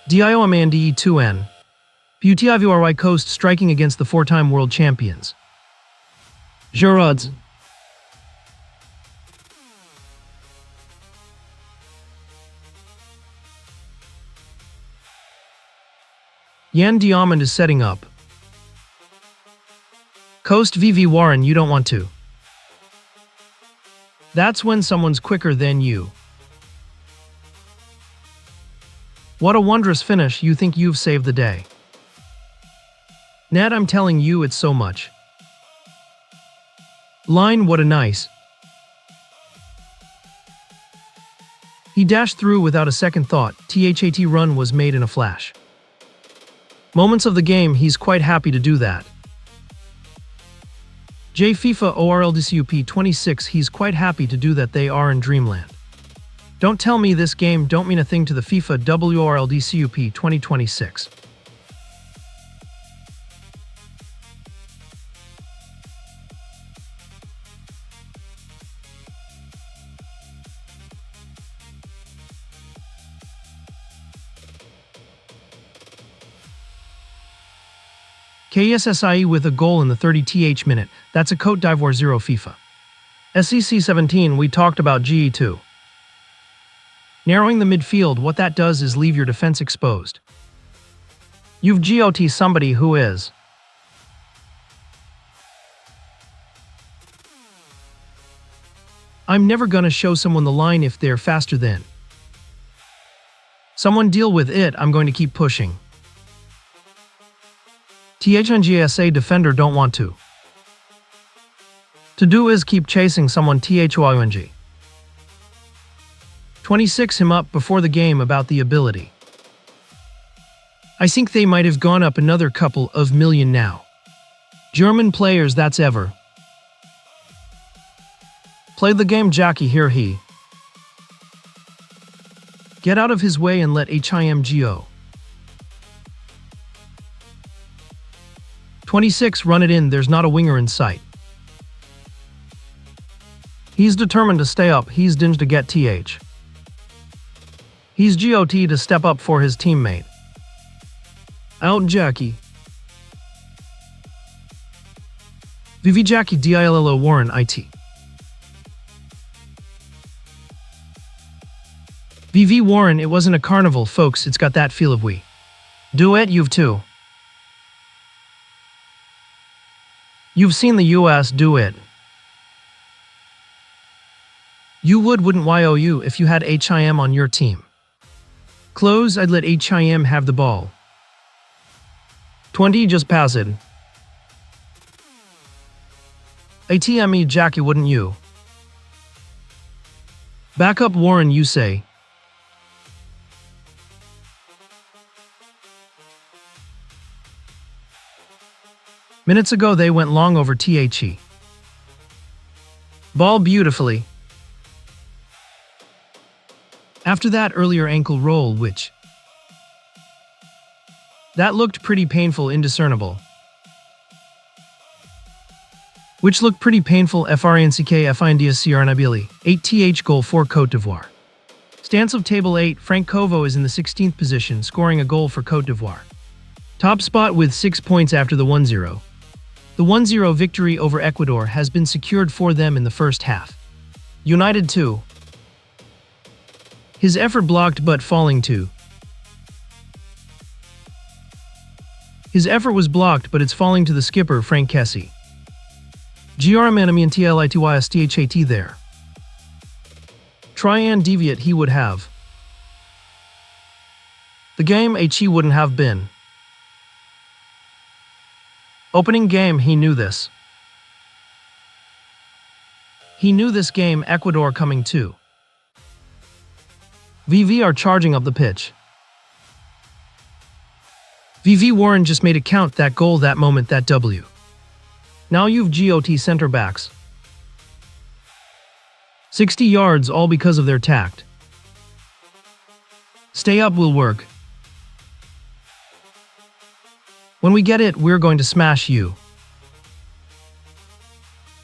DIOMANDE2N. Beauty Ivory Coast striking against the four-time world champions. Gerards. Yan Diamond is setting up. Coast VV Warren, you don't want to. That's when someone's quicker than you. What a wondrous finish, you think you've saved the day. Ned, I'm telling you it's so much. Line, what a nice. He dashed through without a second thought. THAT run was made in a flash. Moments of the game, he's quite happy to do that. J FIFA ORLDCUP 26, he's quite happy to do that. They are in dreamland. Don't tell me this game don't mean a thing to the FIFA WORLDCUP 2026. KSSIE with a goal in the 30th minute. That's a Côte d'Ivoire 0 FIFA. SEC 17, we talked about GE2. Narrowing the midfield, what that does is leave your defense exposed. You've GOT somebody who is. I'm never gonna show someone the line if they're faster than. Someone deal with it, I'm going to keep pushing. THNGSA defender don't want to. To do is keep chasing someone THYNG. 26 him up before the game about the ability. I think they might have gone up another couple of million now. German players that's ever. Played the game Jackie here he. Get out of his way and let HIMGO. 26 run it in, there's not a winger in sight. He's determined to stay up, he's dinged to get TH. He's GOT to step up for his teammate. Out Jackie. VV Jackie DILLO Warren IT. VV Warren, it wasn't a carnival, folks, it's got that feel of we. Do it, you've too. You've seen the US do it. You wouldn't YOU if you had HIM on your team. Close, I'd let HIM have the ball. 20, just pass it. ATME Jackie, wouldn't you? Back up Warren, you say. Minutes ago they went long over THE. Ball beautifully. After that earlier ankle roll which. That looked pretty painful, indiscernible. Which looked pretty painful, FRANCK FINDSCRNIBILI. 8th goal for Côte d'Ivoire. Stance of table 8, Frank Kovo is in the 16th position, scoring a goal for Côte d'Ivoire. Top spot with 6 points after the 1-0. The 1-0 victory over Ecuador has been secured for them in the first half. United 2. His effort blocked but falling to. His effort was blocked but it's falling to the skipper Frank Kessie. GRMANMENTLITYSTHAT there. Try and deviate he would have. The game HE wouldn't have been. Opening game, he knew this. He knew this game, Ecuador coming too. VV are charging up the pitch. VV Warren just made it count, that goal, that moment, that W. Now you've GOT center backs. 60 yards all because of their tact. Stay up will work. When we get it, we're going to smash you.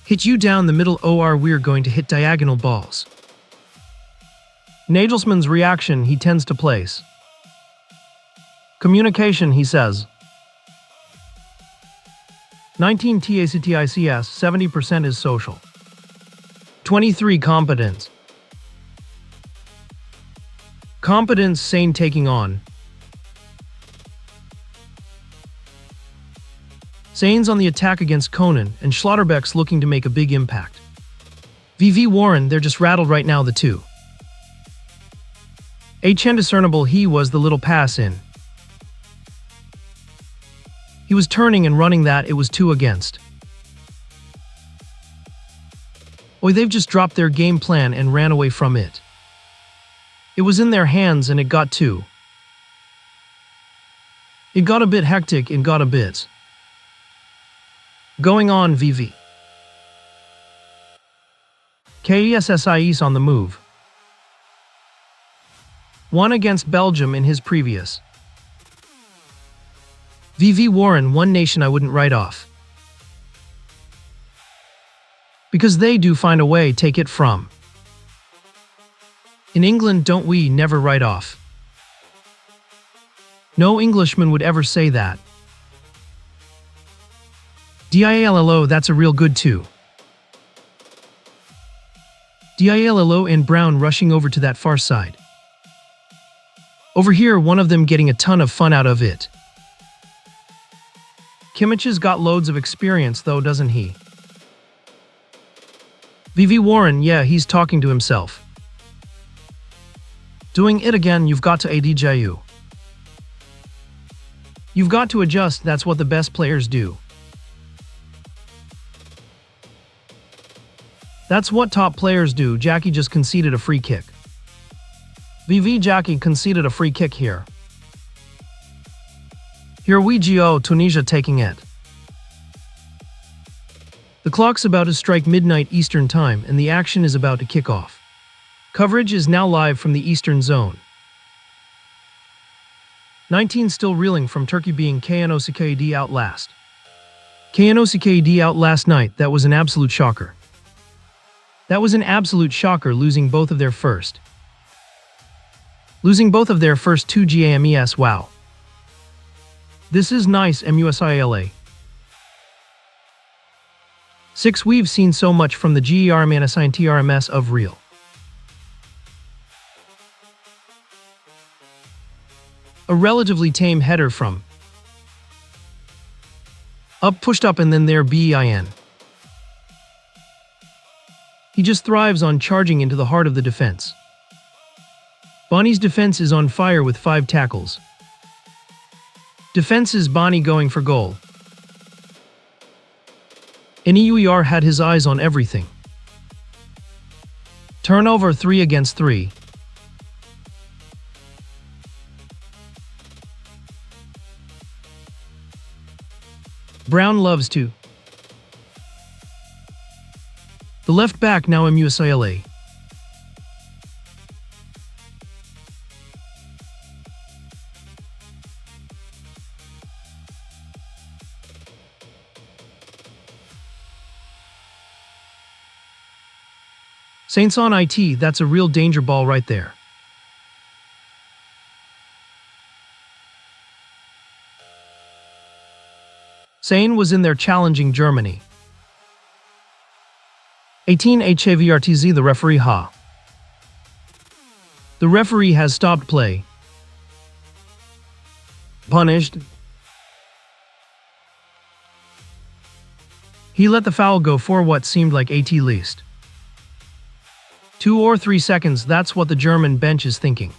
Hit you down the middle or we're going to hit diagonal balls. Nagelsmann's reaction he tends to place. Communication, he says. 19 TACTICS, 70% is social. 23 competence. Competence, Sane taking on. Sane's on the attack against Conan, and Schlotterbeck's looking to make a big impact. VV Warren, they're just rattled right now, the two. HN discernible, he was the little pass in. He was turning and running that, it was 2 against. Oi, they've just dropped their game plan and ran away from it. It was in their hands and it got 2. It got a bit hectic, it got a bit going on. VV. KESSIS on the move. 1 against Belgium in his previous. VV Warren, one nation I wouldn't write off. Because they do find a way take it from. In England, don't we never write off? No Englishman would ever say that. DIALLO, that's a real good too. DIALLO and Brown rushing over to that far side. Over here, one of them getting a ton of fun out of it. Kimmich's got loads of experience though, doesn't he? VV Warren, yeah, he's talking to himself. Doing it again, you've got to ADJU. You've got to adjust, that's what the best players do. That's what top players do. Jackie just conceded a free kick. VV Jackie conceded a free kick here. Here we go, Tunisia taking it. The clock's about to strike midnight Eastern Time and the action is about to kick off. Coverage is now live from the Eastern Zone. 19 still reeling from Turkey being KNOCKD out last. KNOCKD out last night, that was an absolute shocker. That was an absolute shocker, losing both of their first 2 GAMES, wow. This is nice, MUSILA. 6 We've seen so much from the GERMANASIGN of real. A relatively tame header from up, pushed up, and then there BEIN. He just thrives on charging into the heart of the defense. Bonnie's defense is on fire with 5 tackles. Defense is Bonnie going for goal. NEUER had his eyes on everything. Turnover 3 against 3. Brown loves to. The left back now MUSILA. Saints on IT, that's a real danger ball right there. Sane was in there challenging Germany. 18 HAVRTZ, the referee ha. The referee has stopped play. Punished. He let the foul go for what seemed like at least 2 or 3 seconds, that's what the German bench is thinking.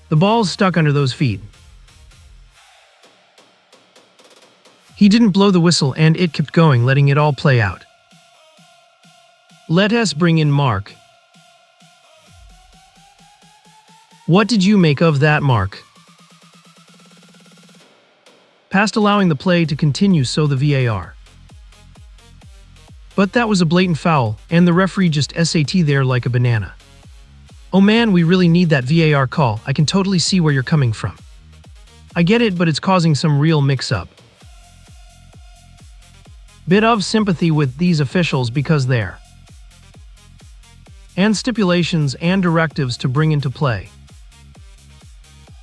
The ball's stuck under those feet. He didn't blow the whistle and it kept going, letting it all play out. Let us bring in Mark. What did you make of that, Mark? Past allowing the play to continue, so the VAR. But that was a blatant foul, and the referee just SAT there like a banana. Oh man, we really need that VAR call. I can totally see where you're coming from. I get it, but it's causing some real mix-up. Bit of sympathy with these officials because they're and stipulations and directives to bring into play.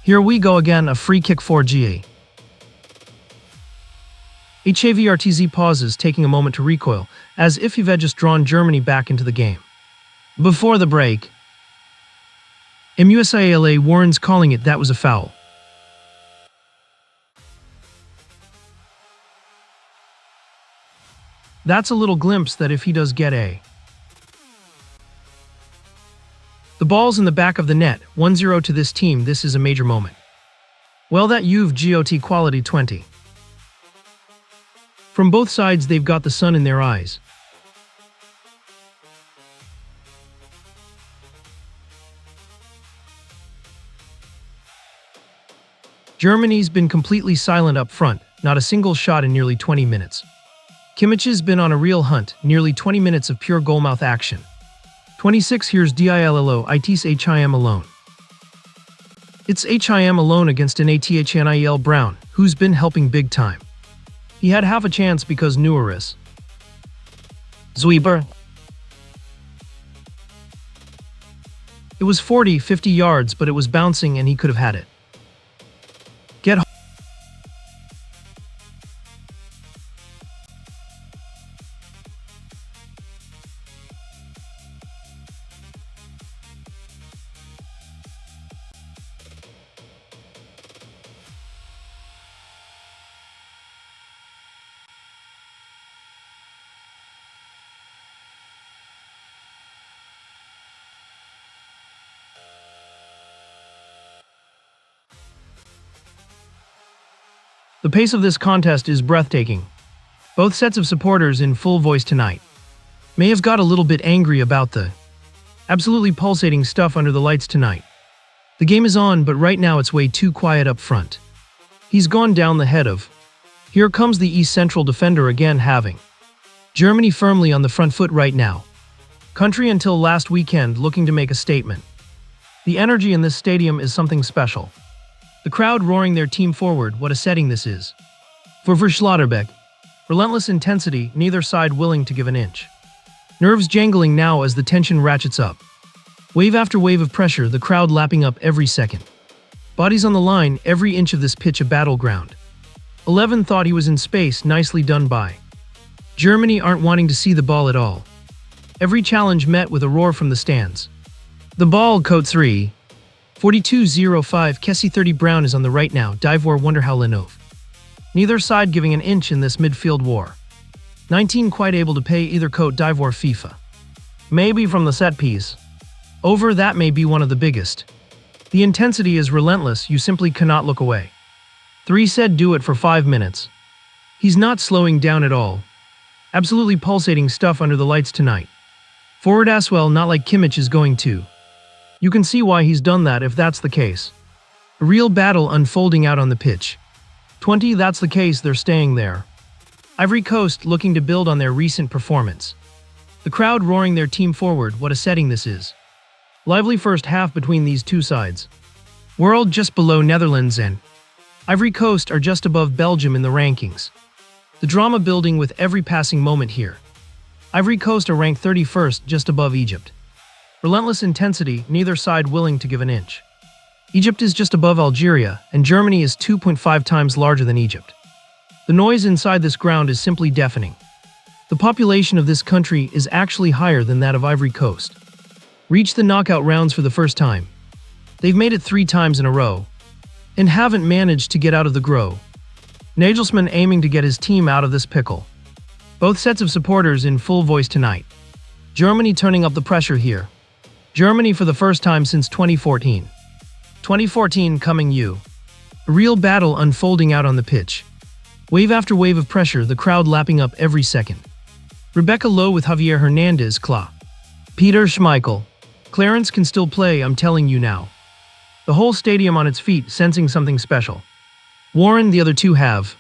Here we go again, a free kick for GA. HAVRTZ pauses, taking a moment to recoil, as if he had just drawn Germany back into the game. Before the break, MUSIALA warns, calling it that was a foul. That's a little glimpse that if he does get a. The ball's in the back of the net, 1-0 to this team. This is a major moment. Well, that you've GOT quality 20. From both sides, they've got the sun in their eyes. Germany's been completely silent up front, not a single shot in nearly 20 minutes. Kimmich's been on a real hunt, nearly 20 minutes of pure goalmouth action. 26 here's DILLO, IT's HIM alone. It's HIM alone against an ATHNIL Brown, who's been helping big time. He had half a chance because Nuaris. Zwieber. It was 40-50 yards, but it was bouncing and he could have had it. Get The pace of this contest is breathtaking. Both sets of supporters in full voice tonight. May have got a little bit angry about the absolutely pulsating stuff under the lights tonight. The game is on, but right now it's way too quiet up front. He's gone down the head of. Here comes the East Central defender again, having Germany firmly on the front foot right now. Country until last weekend looking to make a statement. The energy in this stadium is something special. The crowd roaring their team forward, what a setting this is. For Schlotterbeck, relentless intensity, neither side willing to give an inch. Nerves jangling now as the tension ratchets up. Wave after wave of pressure, the crowd lapping up every second. Bodies on the line, every inch of this pitch a battleground. 11 thought he was in space, nicely done by. Germany aren't wanting to see the ball at all. Every challenge met with a roar from the stands. The ball, code 3. 42-05, Kessie 30 Brown is on the right now, Divoire wonder how Lenov. Neither side giving an inch in this midfield war. 19 quite able to pay either coat Divoire FIFA. Maybe from the set piece. Over that may be one of the biggest. The intensity is relentless, you simply cannot look away. 3 said do it for 5 minutes. He's not slowing down at all. Absolutely pulsating stuff under the lights tonight. Forward as well, not like Kimmich is going to. You can see why he's done that if that's the case. A real battle unfolding out on the pitch. 20, that's the case, they're staying there. Ivory Coast looking to build on their recent performance. The crowd roaring their team forward, what a setting this is. Lively first half between these two sides. World just below Netherlands and Ivory Coast are just above Belgium in the rankings. The drama building with every passing moment here. Ivory Coast are ranked 31st, just above Egypt. Relentless intensity, neither side willing to give an inch. Egypt is just above Algeria, and Germany is 2.5 times larger than Egypt. The noise inside this ground is simply deafening. The population of this country is actually higher than that of Ivory Coast. Reached the knockout rounds for the first time. They've made it 3 times in a row, and haven't managed to get out of the grow. Nagelsmann aiming to get his team out of this pickle. Both sets of supporters in full voice tonight. Germany turning up the pressure here. Germany for the first time since 2014. 2014 coming you. A real battle unfolding out on the pitch. Wave after wave of pressure, the crowd lapping up every second. Rebecca Lowe with Javier Hernandez, Kla. Peter Schmeichel. Clarence can still play, I'm telling you now. The whole stadium on its feet, sensing something special. Warren, the other two have.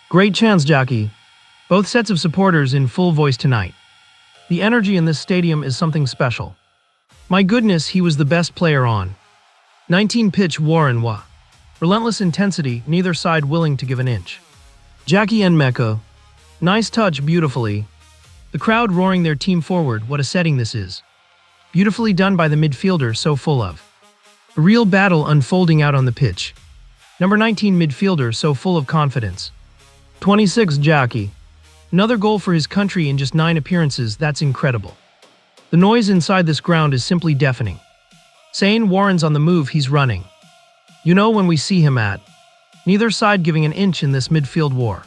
Great chance, Jackie. Both sets of supporters in full voice tonight. The energy in this stadium is something special. My goodness, he was the best player on. 19 pitch Warren Wa. Relentless intensity, neither side willing to give an inch. Jackie and Mecca. Nice touch, beautifully. The crowd roaring their team forward, what a setting this is. Beautifully done by the midfielder, so full of. A real battle unfolding out on the pitch. Number 19 midfielder so full of confidence. 26 Jackie. Another goal for his country in just 9 appearances, that's incredible. The noise inside this ground is simply deafening. Saying Warren's on the move, he's running. You know when we see him at neither side giving an inch in this midfield war.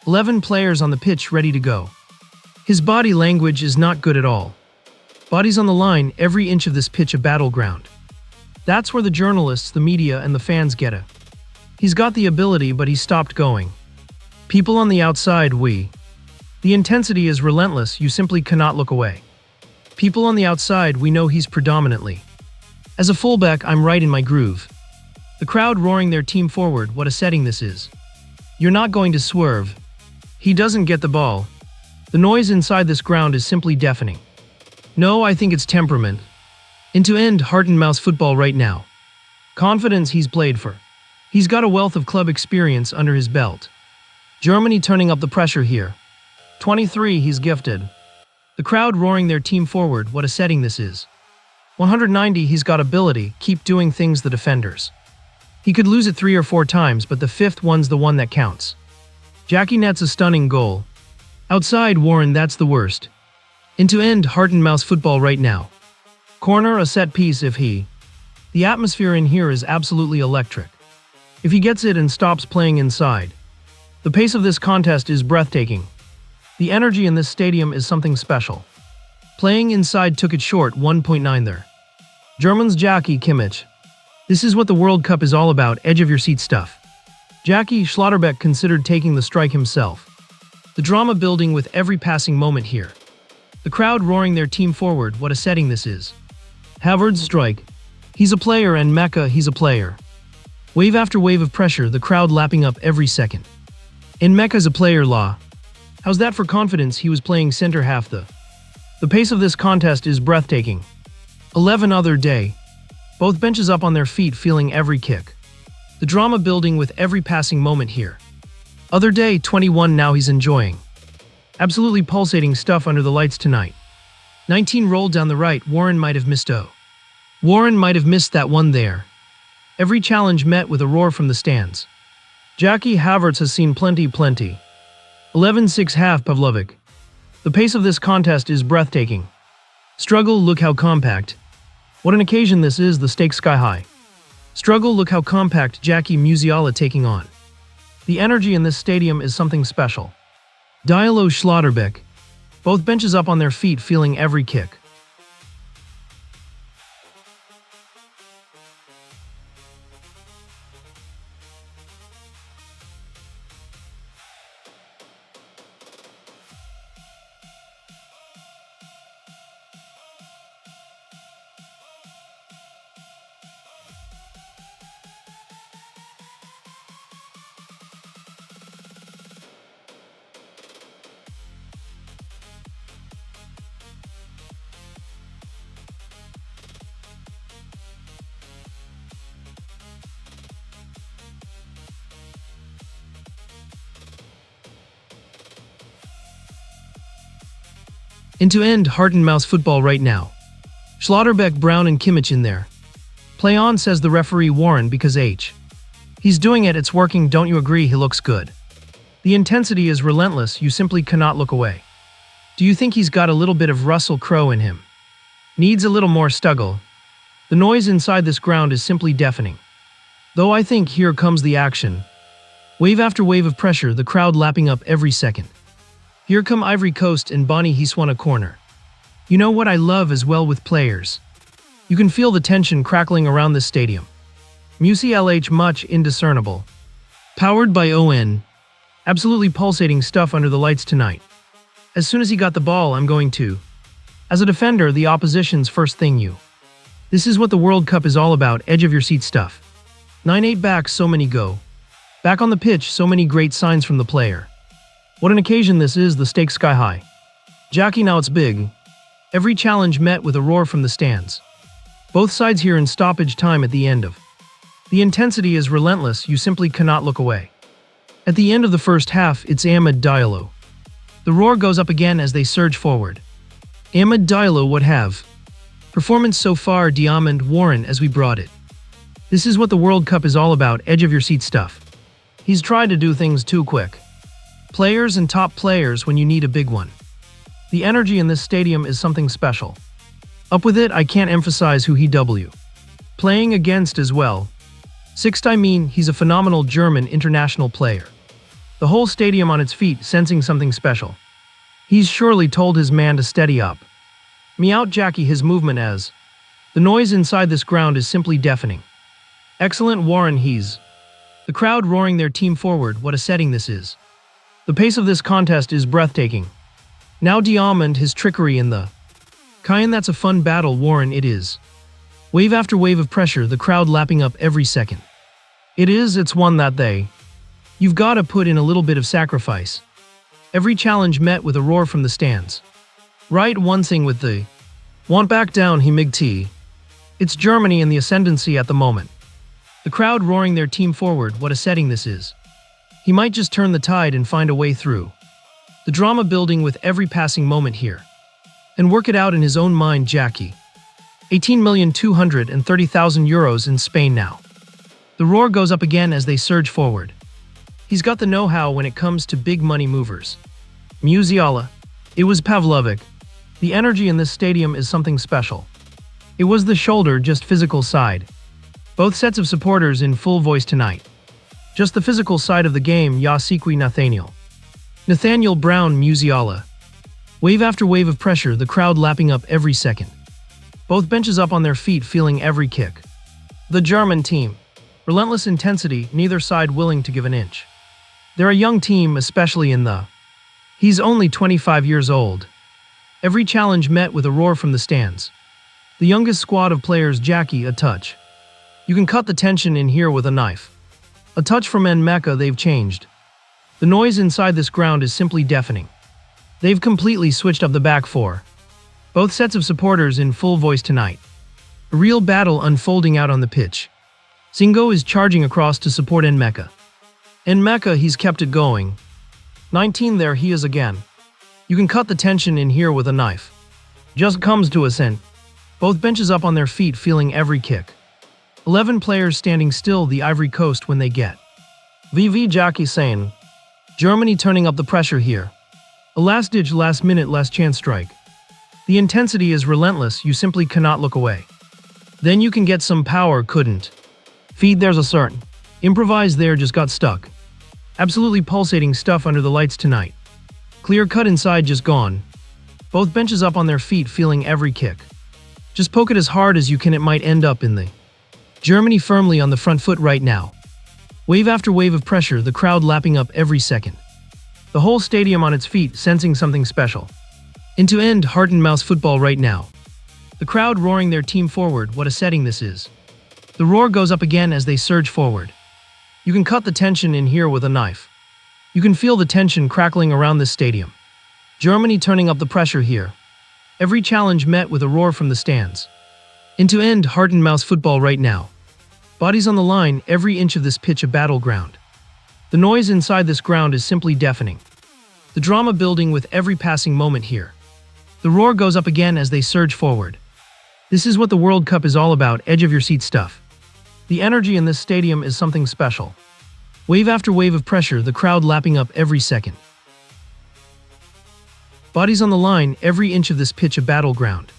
11 players on the pitch ready to go. His body language is not good at all. Bodies on the line, every inch of this pitch a battleground. That's where the journalists, the media, and the fans get it. He's got the ability, but he stopped going. People on the outside, the intensity is relentless, you simply cannot look away. People on the outside, we know he's predominantly. As a fullback, I'm right in my groove. The crowd roaring their team forward, what a setting this is. You're not going to swerve. He doesn't get the ball. The noise inside this ground is simply deafening. No, I think it's temperament. Into end heart and mouse football right now. Confidence he's played for. He's got a wealth of club experience under his belt. Germany turning up the pressure here. 23, he's gifted. The crowd roaring their team forward, what a setting this is. 190, he's got ability, keep doing things the defenders. He could lose it 3 or 4 times, but the 5th one's the one that counts. Jackie nets a stunning goal. Outside Warren, that's the worst. Into end heart and mouse football right now. Corner, a set piece if he. The atmosphere in here is absolutely electric. If he gets it and stops playing inside. The pace of this contest is breathtaking. The energy in this stadium is something special. Playing inside took it short, 1.9 there. Germans Jackie Kimmich. This is what the World Cup is all about, edge of your seat stuff. Jackie Schlotterbeck considered taking the strike himself. The drama building with every passing moment here. The crowd roaring their team forward, what a setting this is. Havertz's strike. He's a player, and Mecca, he's a player. Wave after wave of pressure, the crowd lapping up every second. And Mecca's a player, law. How's that for confidence? He was playing center half the pace of this contest is breathtaking. 11 other day. Both benches up on their feet feeling every kick. The drama building with every passing moment here. Other day 21 now he's enjoying. Absolutely pulsating stuff under the lights tonight. 19 rolled down the right, Warren might have missed Warren might have missed that one there. Every challenge met with a roar from the stands. Jackie Havertz has seen plenty. 11-6 half Pavlovic. The pace of this contest is breathtaking. Struggle, look how compact. What an occasion this is, the stakes sky high. Struggle, look how compact Jackie Musiala taking on. The energy in this stadium is something special. Diallo Schlotterbeck. Both benches up on their feet feeling every kick. Into end heart and mouse football right now. Schlotterbeck, Brown, and Kimmich in there. Play on, says the referee Warren, because he's doing it, it's working, don't you agree? He looks good. The intensity is relentless, you simply cannot look away. Do you think he's got a little bit of Russell Crowe in him? Needs a little more stuggle. The noise inside this ground is simply deafening. Though I think here comes the action. Wave after wave of pressure, the crowd lapping up every second. Here come Ivory Coast and Bonnie he's won a corner. You know what I love as well with players? You can feel the tension crackling around this stadium. MusicLH much indiscernible. Powered by ON. Absolutely pulsating stuff under the lights tonight. As soon as he got the ball, I'm going to. As a defender, the opposition's first thing you. This is what the World Cup is all about, edge of your seat stuff. 9-8 back, so many go. Back on the pitch, so many great signs from the player. What an occasion this is, the stakes sky high. Jackie, now it's big. Every challenge met with a roar from the stands. Both sides here in stoppage time at the end of. The intensity is relentless, you simply cannot look away. At the end of the first half, it's Amad Diallo. The roar goes up again as they surge forward. Amad Diallo would have. Performance so far, Diamond Warren as we brought it. This is what the World Cup is all about, edge-of-your-seat stuff. He's tried to do things too quick. Players and top players when you need a big one. The energy in this stadium is something special. Up with it, I can't emphasize who he W. Playing against as well. Sixth, I mean, he's a phenomenal German international player. The whole stadium on its feet, sensing something special. He's surely told his man to steady up. Meout Jackie his movement as. The noise inside this ground is simply deafening. Excellent Warren he's. The crowd roaring their team forward, what a setting this is. The pace of this contest is breathtaking. Now Diamond his trickery in the. Kyan, that's a fun battle, Warren it is. Wave after wave of pressure, the crowd lapping up every second. It's one that you've got to put in a little bit of sacrifice. Every challenge met with a roar from the stands. Right one thing with the. Want back down he mig T. It's Germany in the ascendancy at the moment. The crowd roaring their team forward, what a setting this is. He might just turn the tide and find a way through. The drama building with every passing moment here. And work it out in his own mind, Jackie. 18,230,000 euros in Spain now. The roar goes up again as they surge forward. He's got the know-how when it comes to big money movers. Musiala. It was Pavlovic. The energy in this stadium is something special. It was the shoulder, just physical side. Both sets of supporters in full voice tonight. Just the physical side of the game, Yasikwi Nathaniel. Nathaniel Brown Musiala. Wave after wave of pressure, the crowd lapping up every second. Both benches up on their feet, feeling every kick. The German team. Relentless intensity, neither side willing to give an inch. They're a young team, especially in the. He's only 25 years old. Every challenge met with a roar from the stands. The youngest squad of players, Jackie, a touch. You can cut the tension in here with a knife. A touch from Mecca, they've changed. The noise inside this ground is simply deafening. They've completely switched up the back four. Both sets of supporters in full voice tonight. A real battle unfolding out on the pitch. Singo is charging across to support Mecca. Mecca, he's kept it going. 19, there he is again. You can cut the tension in here with a knife. Just comes to a scent. Both benches up on their feet, feeling every kick. 11 players standing still, the Ivory Coast when they get. VV Jackie saying. Germany turning up the pressure here. A last-ditch, last-minute, last-chance strike. The intensity is relentless, you simply cannot look away. Then you can get some power, couldn't. Feed, there's a certain. Improvise there, just got stuck. Absolutely pulsating stuff under the lights tonight. Clear cut inside, just gone. Both benches up on their feet, feeling every kick. Just poke it as hard as you can, it might end up in the. Germany firmly on the front foot right now. Wave after wave of pressure, the crowd lapping up every second. The whole stadium on its feet, sensing something special. End-to-end heart-and-mouse football right now. The crowd roaring their team forward, what a setting this is. The roar goes up again as they surge forward. You can cut the tension in here with a knife. You can feel the tension crackling around this stadium. Germany turning up the pressure here. Every challenge met with a roar from the stands. End-to-end heart-and-mouse football right now. Bodies on the line, every inch of this pitch a battleground. The noise inside this ground is simply deafening. The drama building with every passing moment here. The roar goes up again as they surge forward. This is what the World Cup is all about, edge-of-your-seat stuff. The energy in this stadium is something special. Wave after wave of pressure, the crowd lapping up every second. Bodies on the line, every inch of this pitch a battleground.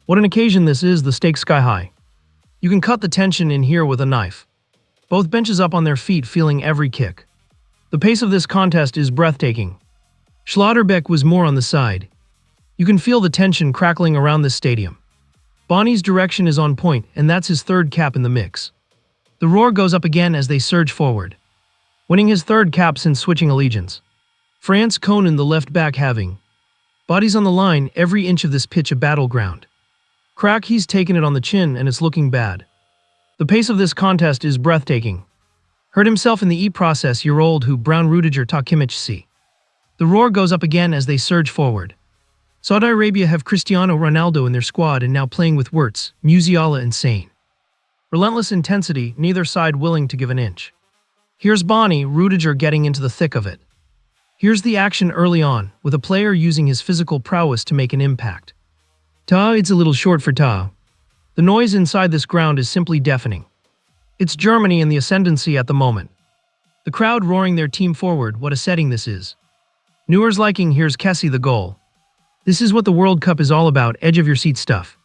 What an occasion this is, the stakes sky high. You can cut the tension in here with a knife. Both benches up on their feet, feeling every kick. The pace of this contest is breathtaking. Schlotterbeck was more on the side. You can feel the tension crackling around this stadium. Bonnie's direction is on point, and that's his third cap in the mix. The roar goes up again as they surge forward. Winning his third cap since switching allegiance. France Conan, the left back, having bodies on the line, every inch of this pitch a battleground. Crack, he's taken it on the chin, and it's looking bad. The pace of this contest is breathtaking. Hurt himself in the E-process-year-old who Brown Rudiger Takimic C. The roar goes up again as they surge forward. Saudi Arabia have Cristiano Ronaldo in their squad and now playing with Wirtz, Musiala and Sane. Relentless intensity, neither side willing to give an inch. Here's Bonnie, Rudiger getting into the thick of it. Here's the action early on, with a player using his physical prowess to make an impact. Ta, it's a little short for Ta. The noise inside this ground is simply deafening. It's Germany in the ascendancy at the moment. The crowd roaring their team forward, what a setting this is. Neuer's liking, here's Kessie the goal. This is what the World Cup is all about, edge of your seat stuff.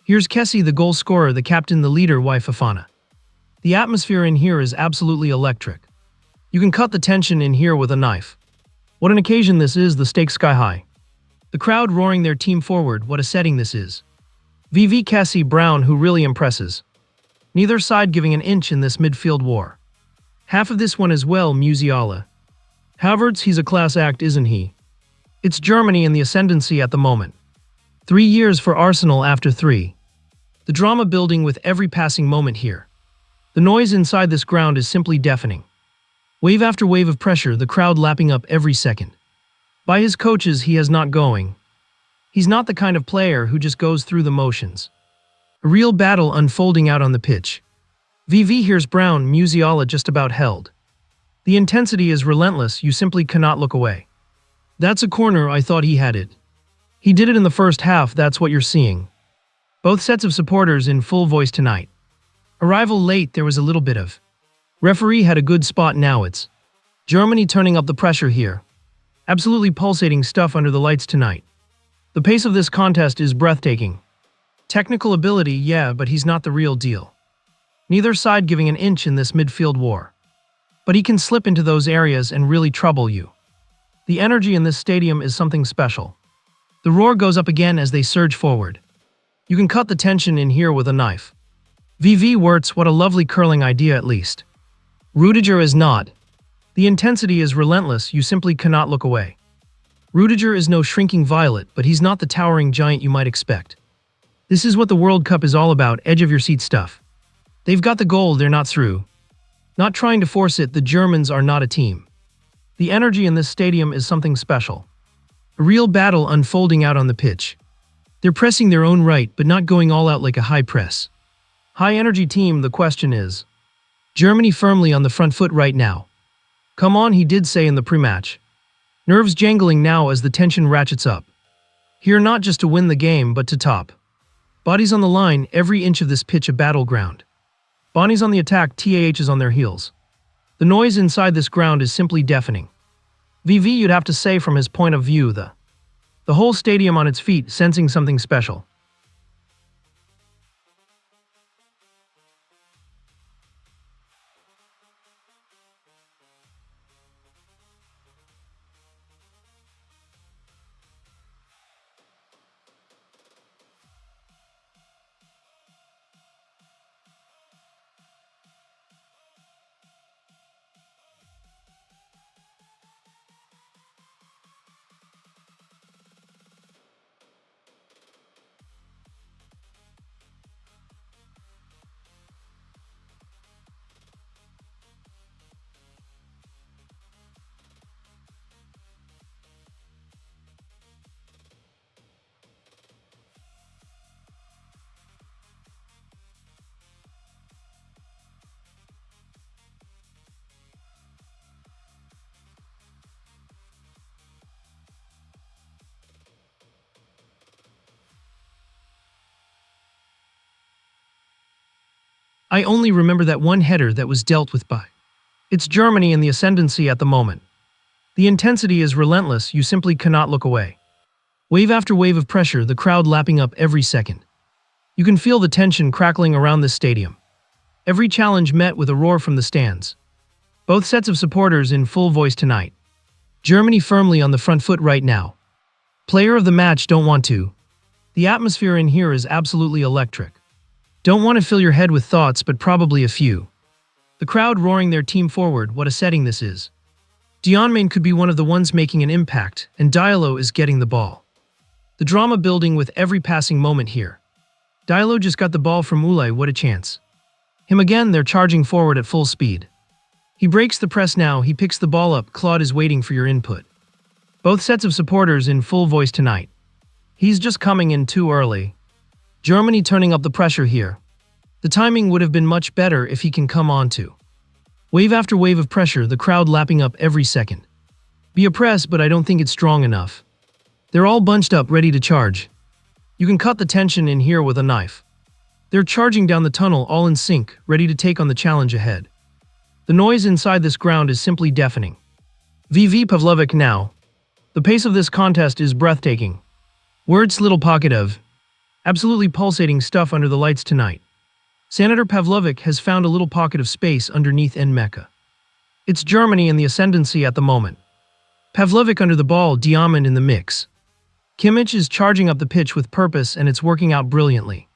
Here's Kessie the goal scorer, the captain, the leader, Fofana. The atmosphere in here is absolutely electric. You can cut the tension in here with a knife. What an occasion this is, the stakes sky high. The crowd roaring their team forward, what a setting this is. VV Kessie Brown, who really impresses. Neither side giving an inch in this midfield war. Half of this one as well, Musiala. Havertz, he's a class act, isn't he? It's Germany in the ascendancy at the moment. 3 years for Arsenal after 3. The drama building with every passing moment here. The noise inside this ground is simply deafening. Wave after wave of pressure, the crowd lapping up every second. By his coaches, he is not going. He's not the kind of player who just goes through the motions. A real battle unfolding out on the pitch. VV, here's Brown, Musiala just about held. The intensity is relentless, you simply cannot look away. That's a corner, I thought he had it. He did it in the first half, that's what you're seeing. Both sets of supporters in full voice tonight. Arrival late, there was a little bit of. Referee had a good spot, now it's Germany turning up the pressure here. Absolutely pulsating stuff under the lights tonight. The pace of this contest is breathtaking. Technical ability, yeah, but he's not the real deal. Neither side giving an inch in this midfield war. But he can slip into those areas and really trouble you. The energy in this stadium is something special. The roar goes up again as they surge forward. You can cut the tension in here with a knife. VV Wirtz, what a lovely curling idea at least. Rudiger is not. The intensity is relentless, you simply cannot look away. Rudiger is no shrinking violet, but he's not the towering giant you might expect. This is what the World Cup is all about, edge of your seat stuff. They've got the goal, they're not through. Not trying to force it, the Germans are not a team. The energy in this stadium is something special. A real battle unfolding out on the pitch. They're pressing their own right, but not going all out like a high press. High energy team, the question is. Germany firmly on the front foot right now. Come on, he did say in the pre-match. Nerves jangling now as the tension ratchets up. Here not just to win the game, but to top. Bodies on the line, every inch of this pitch a battleground. Bonnie's on the attack, TAH is on their heels. The noise inside this ground is simply deafening. VV, you'd have to say from his point of view, the whole stadium on its feet, sensing something special. I only remember that one header that was dealt with by. It's Germany in the ascendancy at the moment. The intensity is relentless, you simply cannot look away. Wave after wave of pressure, the crowd lapping up every second. You can feel the tension crackling around this stadium. Every challenge met with a roar from the stands. Both sets of supporters in full voice tonight. Germany firmly on the front foot right now. Player of the match don't want to. The atmosphere in here is absolutely electric. Don't want to fill your head with thoughts, but probably a few. The crowd roaring their team forward, what a setting this is. Dion could be one of the ones making an impact, and Diallo is getting the ball. The drama building with every passing moment here. Diallo just got the ball from Ulay, what a chance. Him again, they're charging forward at full speed. He breaks the press now, he picks the ball up, Claude is waiting for your input. Both sets of supporters in full voice tonight. He's just coming in too early. Germany turning up the pressure here. The timing would have been much better if he can come on to. Wave after wave of pressure, the crowd lapping up every second. Be a press, but I don't think it's strong enough. They're all bunched up, ready to charge. You can cut the tension in here with a knife. They're charging down the tunnel, all in sync, ready to take on the challenge ahead. The noise inside this ground is simply deafening. VV Pavlovic now. The pace of this contest is breathtaking. Words little pocket of. Absolutely pulsating stuff under the lights tonight. Senator Pavlovic has found a little pocket of space underneath Mecca. It's Germany in the ascendancy at the moment. Pavlovic under the ball, Diamond in the mix. Kimmich is charging up the pitch with purpose, and it's working out brilliantly.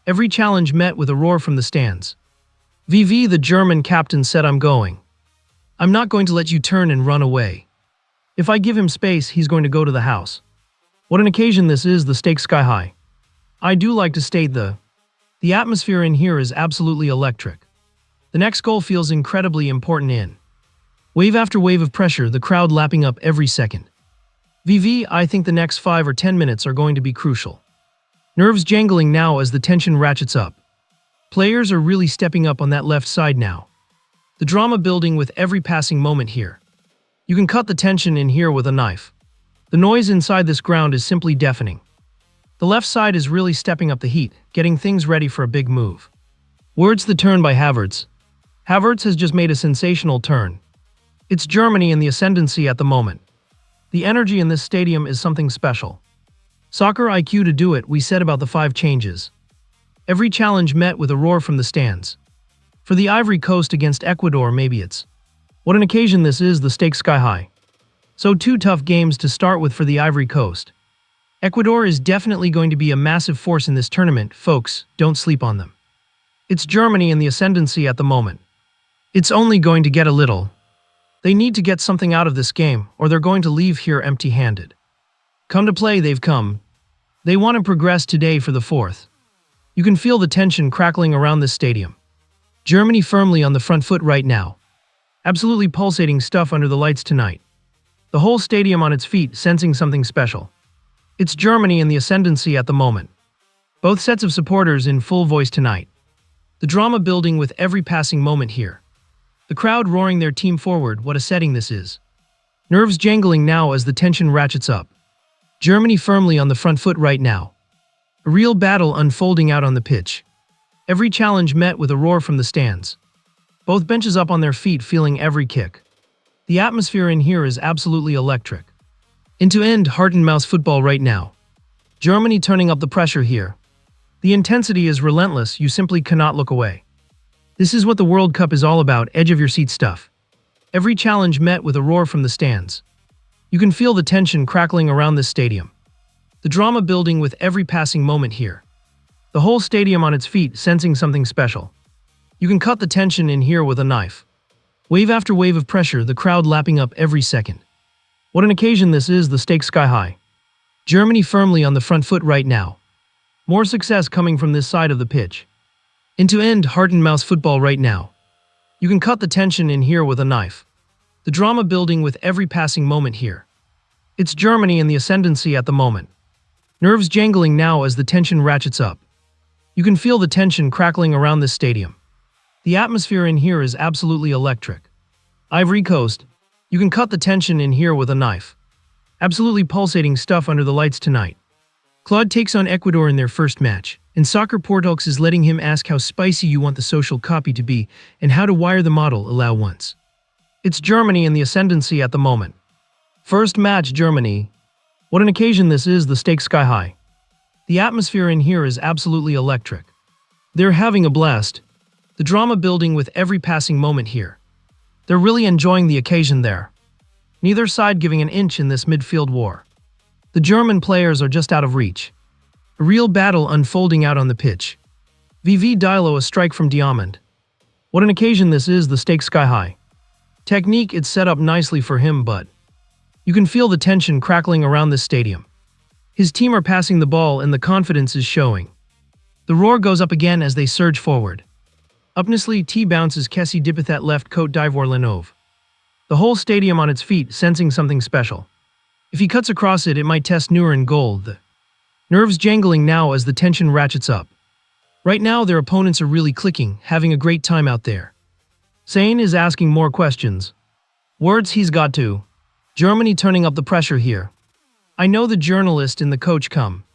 Every challenge met with a roar from the stands. VV, the German captain, said, I'm going. I'm not going to let you turn and run away. If I give him space, he's going to go to the house. What an occasion this is, the stakes sky high. I do like to state the atmosphere in here is absolutely electric. The next goal feels incredibly important in. Wave after wave of pressure, the crowd lapping up every second. VV, I think the next 5 or 10 minutes are going to be crucial. Nerves jangling now as the tension ratchets up. Players are really stepping up on that left side now. The drama building with every passing moment here. You can cut the tension in here with a knife. The noise inside this ground is simply deafening. The left side is really stepping up the heat, getting things ready for a big move. Words the turn by Havertz. Havertz has just made a sensational turn. It's Germany in the ascendancy at the moment. The energy in this stadium is something special. Soccer IQ to do it, we said about the 5 changes. Every challenge met with a roar from the stands. For the Ivory Coast against Ecuador, maybe it's. What an occasion this is, the stakes sky high. So 2 tough games to start with for the Ivory Coast. Ecuador is definitely going to be a massive force in this tournament, folks, don't sleep on them. It's Germany in the ascendancy at the moment. It's only going to get a little. They need to get something out of this game, or they're going to leave here empty-handed. Come to play, they've come. They want to progress today for the 4th. You can feel the tension crackling around this stadium. Germany firmly on the front foot right now. Absolutely pulsating stuff under the lights tonight. The whole stadium on its feet, sensing something special. It's Germany in the ascendancy at the moment. Both sets of supporters in full voice tonight. The drama building with every passing moment here. The crowd roaring their team forward, what a setting this is. Nerves jangling now as the tension ratchets up. Germany firmly on the front foot right now. A real battle unfolding out on the pitch. Every challenge met with a roar from the stands. Both benches up on their feet, feeling every kick. The atmosphere in here is absolutely electric. End-to-end heart-and-mouse football right now. Germany turning up the pressure here. The intensity is relentless, you simply cannot look away. This is what the World Cup is all about, edge-of-your-seat stuff. Every challenge met with a roar from the stands. You can feel the tension crackling around this stadium. The drama building with every passing moment here. The whole stadium on its feet, sensing something special. You can cut the tension in here with a knife. Wave after wave of pressure, the crowd lapping up every second. What an occasion this is, the stakes sky high. Germany firmly on the front foot right now. More success coming from this side of the pitch. End-to-end heart-and-mouse football right now. You can cut the tension in here with a knife. The drama building with every passing moment here. It's Germany in the ascendancy at the moment. Nerves jangling now as the tension ratchets up. You can feel the tension crackling around this stadium. The atmosphere in here is absolutely electric. Ivory Coast, you can cut the tension in here with a knife. Absolutely pulsating stuff under the lights tonight. Claude takes on Ecuador in their first match, and SoccerPortalX is letting him ask how spicy you want the social copy to be and how to wire the model allow once. It's Germany in the ascendancy at the moment. First match, Germany. What an occasion this is, the stakes sky high. The atmosphere in here is absolutely electric. They're having a blast. The drama building with every passing moment here. They're really enjoying the occasion there. Neither side giving an inch in this midfield war. The German players are just out of reach. A real battle unfolding out on the pitch. VV Dilo, a strike from Diamond. What an occasion this is, the stakes sky high. Technique, it's set up nicely for him, but you can feel the tension crackling around this stadium. His team are passing the ball and the confidence is showing. The roar goes up again as they surge forward. Upnessly T bounces Kessie Dipithat left Cote d'Ivoire Lenove. The whole stadium on its feet, sensing something special. If he cuts across it, it might test Neuer in goal. The nerves jangling now as the tension ratchets up. Right now, their opponents are really clicking, having a great time out there. Sane is asking more questions. Words he's got to. Germany turning up the pressure here. I know the journalist and the coach come.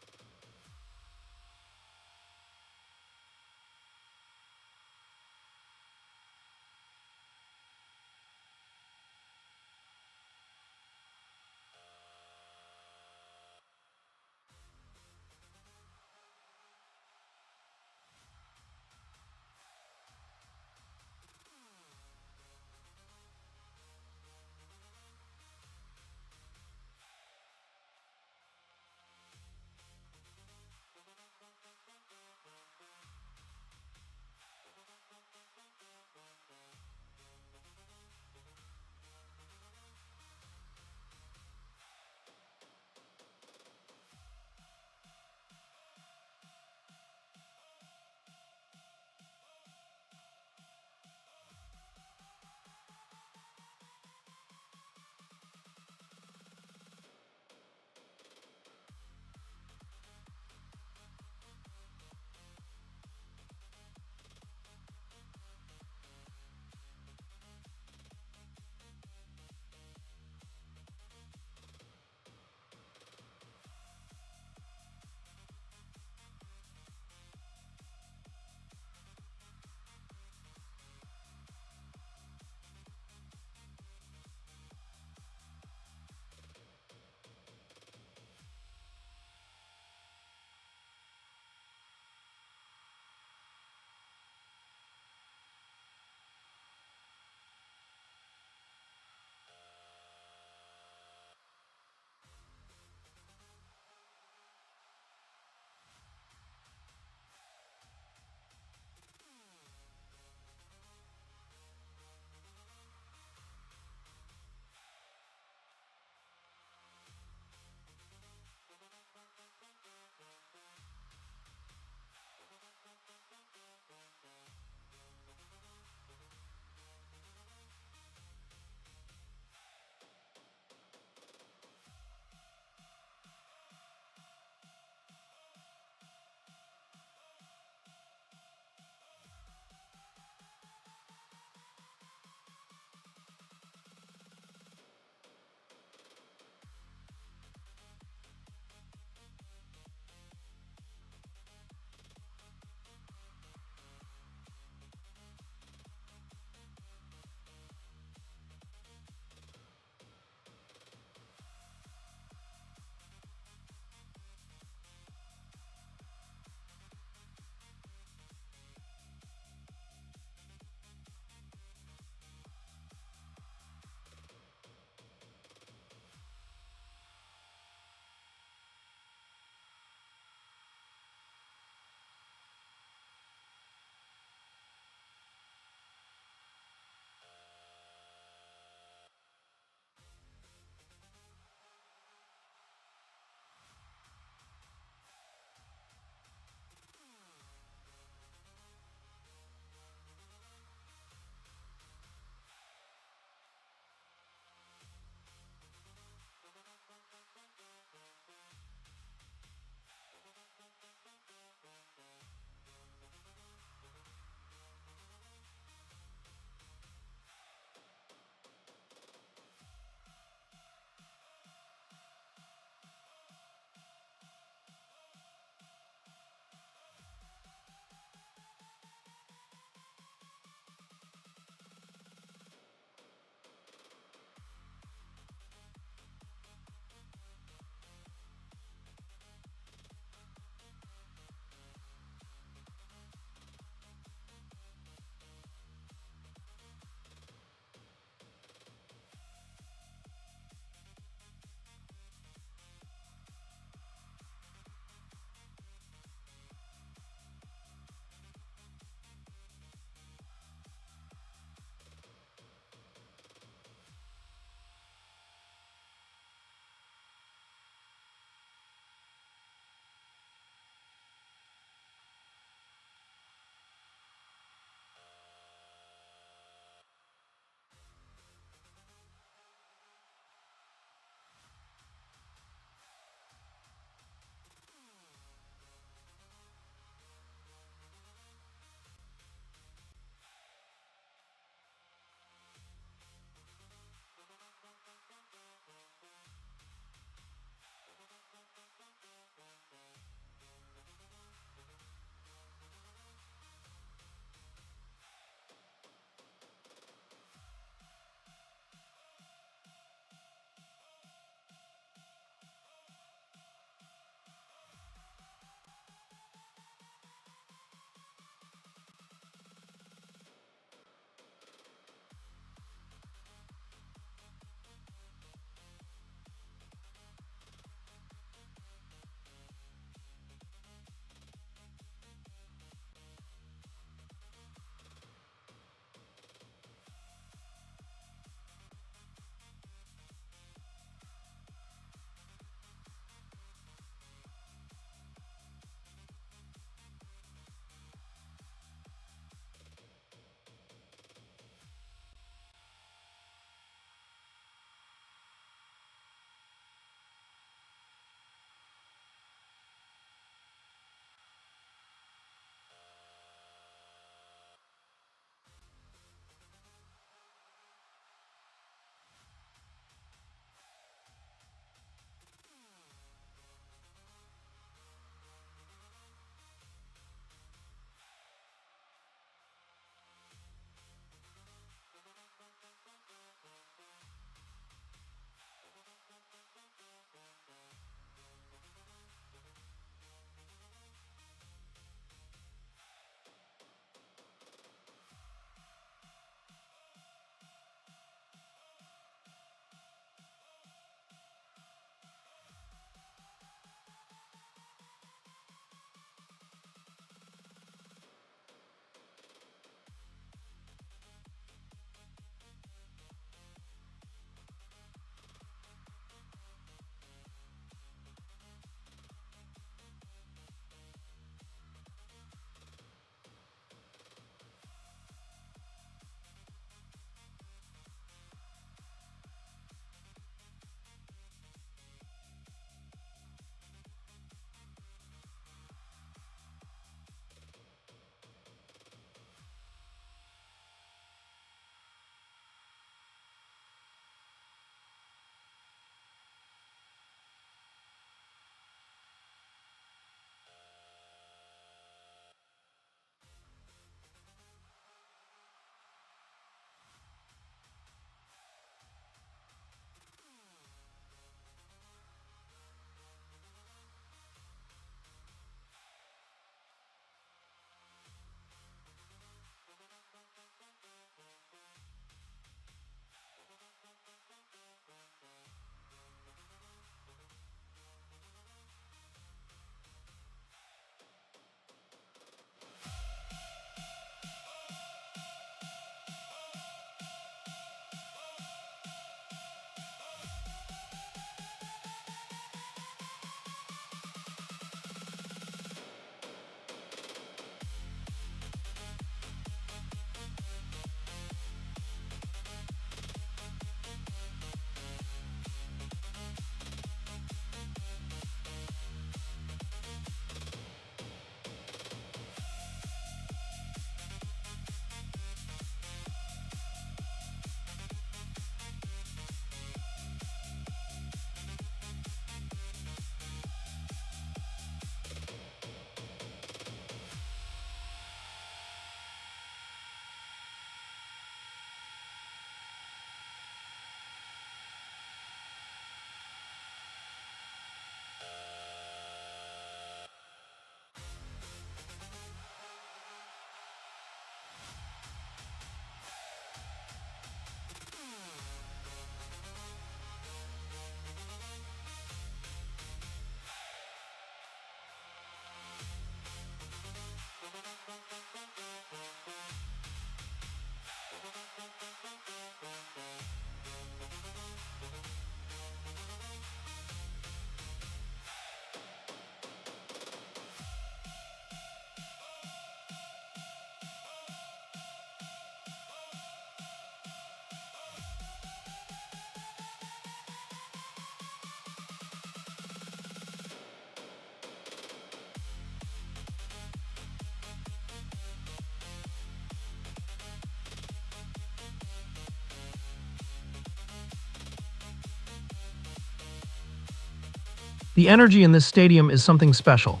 The energy in this stadium is something special.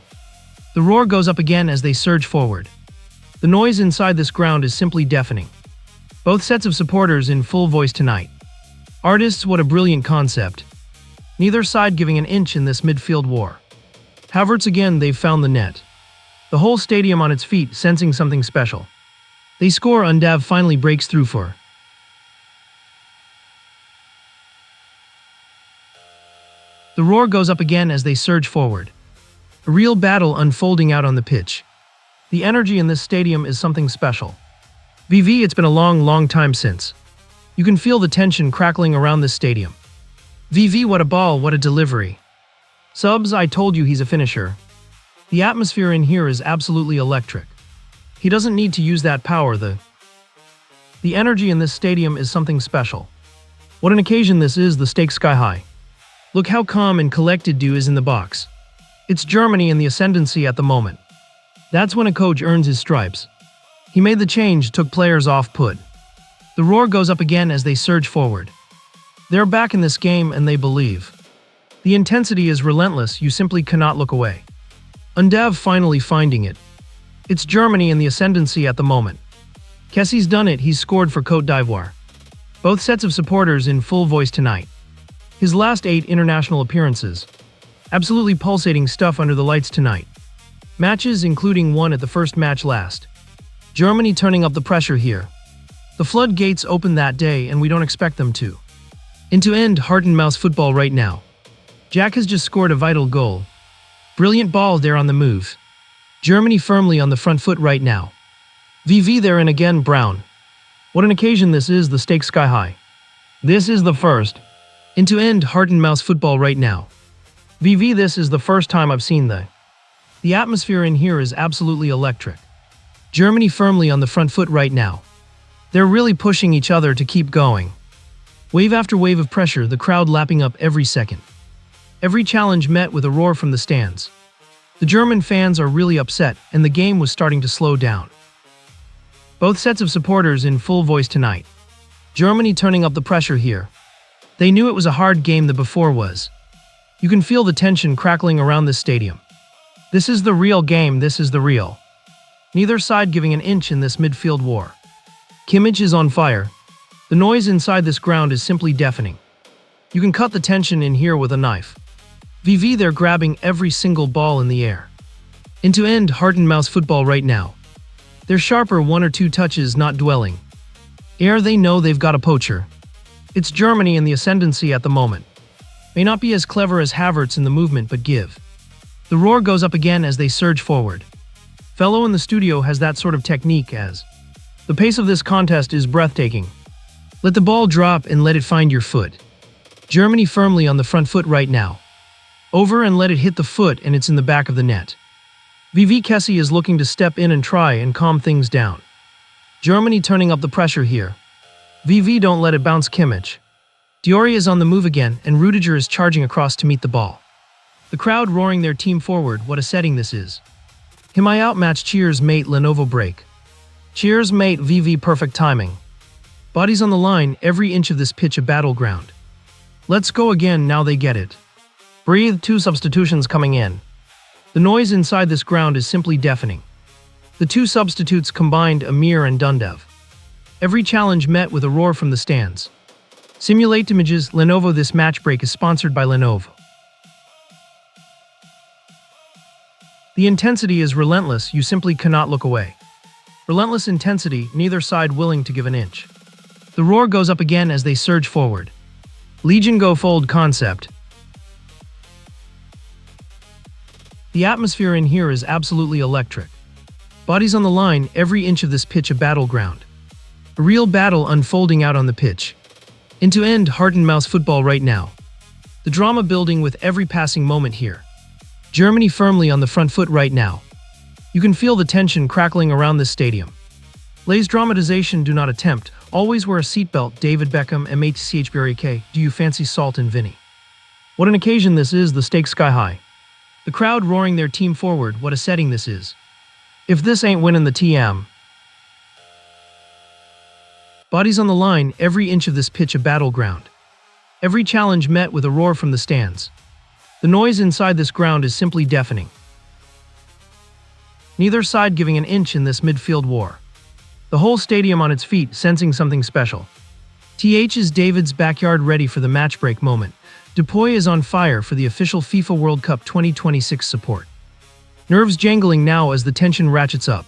The roar goes up again as they surge forward. The noise inside this ground is simply deafening. Both sets of supporters in full voice tonight. Artists, what a brilliant concept. Neither side giving an inch in this midfield war. Havertz again, they've found the net. The whole stadium on its feet, sensing something special. They score, Undav finally breaks through for. The roar goes up again as they surge forward. A real battle unfolding out on the pitch. The energy in this stadium is something special. VV, it's been a long time since. You can feel the tension crackling around this stadium. VV, what a ball, what a delivery. Subs, I told you he's a finisher. The atmosphere in here is absolutely electric. He doesn't need to use that power, the energy in this stadium is something special. What an occasion this is, the stakes sky high. Look how calm and collected Du is in the box. It's Germany in the ascendancy at the moment. That's when a coach earns his stripes. He made the change, took players off put. The roar goes up again as they surge forward. They're back in this game and they believe. The intensity is relentless, you simply cannot look away. Undav finally finding it. It's Germany in the ascendancy at the moment. Kessie's done it, he's scored for Côte d'Ivoire. Both sets of supporters in full voice tonight. His last 8 international appearances. Absolutely pulsating stuff under the lights tonight. Matches including one at the first match last. Germany turning up the pressure here. The floodgates open that day and we don't expect them to. Into end heart and mouse football right now. Jack has just scored a vital goal. Brilliant ball there on the move. Germany firmly on the front foot right now. VV there and again Brown. What an occasion this is, the stakes sky high. This is the first. Into end heart and mouse football right now. VV, this is the first time I've seen the atmosphere in here is absolutely electric. Germany firmly on the front foot right now. They're really pushing each other to keep going. Wave after wave of pressure, the crowd lapping up every second. Every challenge met with a roar from the stands. The German fans are really upset and the game was starting to slow down. Both sets of supporters in full voice tonight. Germany turning up the pressure here. They knew it was a hard game the before was. You can feel the tension crackling around this stadium. This is the real game, this is the real. Neither side giving an inch in this midfield war. Kimmich is on fire. The noise inside this ground is simply deafening. You can cut the tension in here with a knife. VV, they're grabbing every single ball in the air. Into end heart and mouse football right now. They're sharper 1 or 2 touches, not dwelling. Ere they know they've got a poacher. It's Germany in the ascendancy at the moment. May not be as clever as Havertz in the movement, but give. The roar goes up again as they surge forward. Fellow in the studio has that sort of technique as. The pace of this contest is breathtaking. Let the ball drop and let it find your foot. Germany firmly on the front foot right now. Over and let it hit the foot and it's in the back of the net. VV Kessie is looking to step in and try and calm things down. Germany turning up the pressure here. VV, don't let it bounce Kimmich. Diori is on the move again and Rudiger is charging across to meet the ball. The crowd roaring their team forward, what a setting this is. Him I outmatch, cheers mate, Lenovo break. Cheers mate, VV, perfect timing. Bodies on the line, every inch of this pitch a battleground. Let's go again, now they get it. Breathe, 2 substitutions coming in. The noise inside this ground is simply deafening. The 2 substitutes combined, Amir and Dundev. Every challenge met with a roar from the stands. Simulate images, Lenovo. This match break is sponsored by Lenovo. The intensity is relentless, you simply cannot look away. Relentless intensity, neither side willing to give an inch. The roar goes up again as they surge forward. Legion go fold concept. The atmosphere in here is absolutely electric. Bodies on the line, every inch of this pitch a battleground. A real battle unfolding out on the pitch. Into end heart and mouse football right now. The drama building with every passing moment here. Germany firmly on the front foot right now. You can feel the tension crackling around this stadium. Les dramatization, do not attempt. Always wear a seatbelt, David Beckham, MATCHBREK. Do you fancy Salt and Vinny? What an occasion this is, the stakes sky high. The crowd roaring their team forward, what a setting this is. If this ain't winning the TM. Bodies on the line, every inch of this pitch a battleground. Every challenge met with a roar from the stands. The noise inside this ground is simply deafening. Neither side giving an inch in this midfield war. The whole stadium on its feet, sensing something special. Is David's backyard ready for the match break moment. Dupuy is on fire for the official FIFA World Cup 2026 support. Nerves jangling now as the tension ratchets up.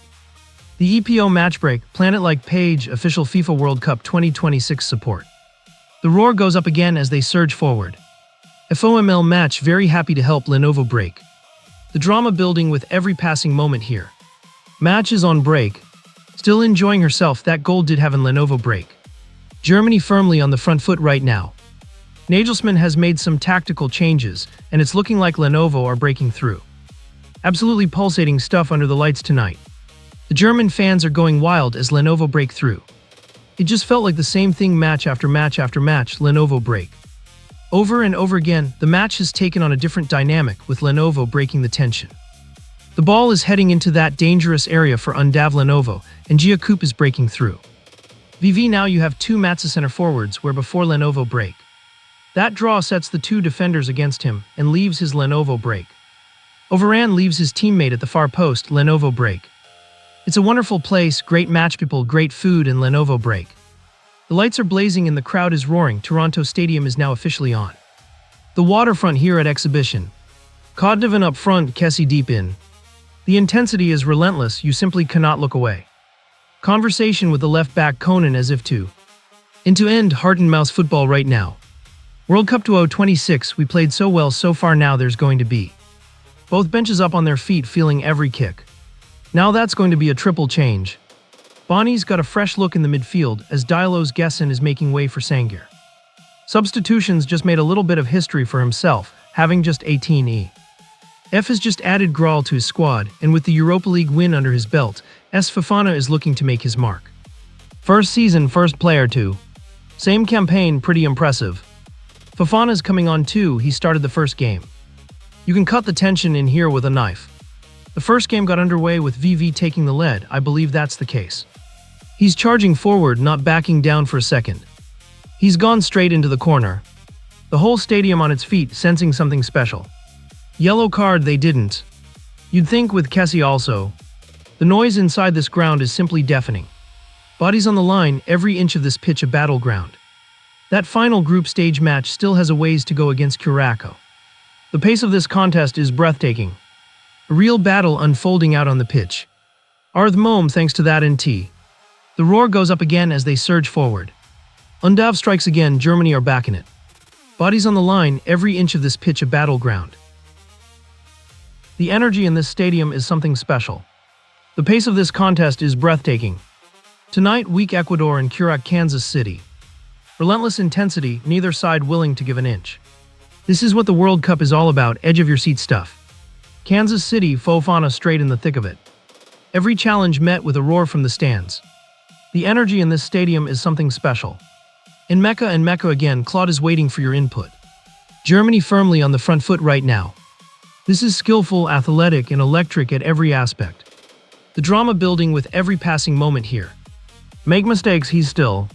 The EPO match break, planet-like page, official FIFA World Cup 2026 support. The roar goes up again as they surge forward. FOML match, very happy to help Lenovo break. The drama building with every passing moment here. Match is on break. Still enjoying herself, that goal did have an Lenovo break. Germany firmly on the front foot right now. Nagelsmann has made some tactical changes, and it's looking like Lenovo are breaking through. Absolutely pulsating stuff under the lights tonight. The German fans are going wild as Lenovo break through. It just felt like the same thing match after match after match, Lenovo break. Over and over again, the match has taken on a different dynamic with Lenovo breaking the tension. The ball is heading into that dangerous area for Undav Lenovo, and Giacoop is breaking through. VV now you have two Matza center forwards where before Lenovo break. That draw sets the two defenders against him and leaves his Lenovo break. Overan leaves his teammate at the far post, Lenovo break. It's a wonderful place, great match people, great food, and Lenovo break. The lights are blazing and the crowd is roaring. Toronto Stadium is now officially on. The waterfront here at Exhibition. Coddivan up front, Kessie deep in. The intensity is relentless, you simply cannot look away. Conversation with the left back Conan as if to. Into end, heart and mouse football right now. World Cup 2026, we played so well so far, now there's going to be. Both benches up on their feet feeling every kick. Now that's going to be a triple change. Bonnie's got a fresh look in the midfield as Diallo's Gessen is making way for Sangir. Substitutions just made a little bit of history for himself, having just 18 F has just added Graal to his squad, and with the Europa League win under his belt, Fofana is looking to make his mark. First season, first player too. Same campaign, pretty impressive. Fofana's coming on too, he started the first game. You can cut the tension in here with a knife. The first game got underway with VV taking the lead, I believe that's the case. He's charging forward, not backing down for a second. He's gone straight into the corner. The whole stadium on its feet, sensing something special. Yellow card, they didn't. You'd think with Kessie also. The noise inside this ground is simply deafening. Bodies on the line, every inch of this pitch a battleground. That final group stage match still has a ways to go against Curacao. The pace of this contest is breathtaking. A real battle unfolding out on the pitch. Arth Mom thanks to that NT. The roar goes up again as they surge forward. Undav strikes again, Germany are back in it. Bodies on the line, every inch of this pitch a battleground. The energy in this stadium is something special. The pace of this contest is breathtaking. Tonight, weak Ecuador and Curac, Kansas City. Relentless intensity, neither side willing to give an inch. This is what the World Cup is all about, edge-of-your-seat stuff. Kansas City, Fofana straight in the thick of it. Every challenge met with a roar from the stands. The energy in this stadium is something special. In Mecca and Mecca again, Claude is waiting for your input. Germany firmly on the front foot right now. This is skillful, athletic, and electric at every aspect. The drama building with every passing moment here. Make mistakes, he's still.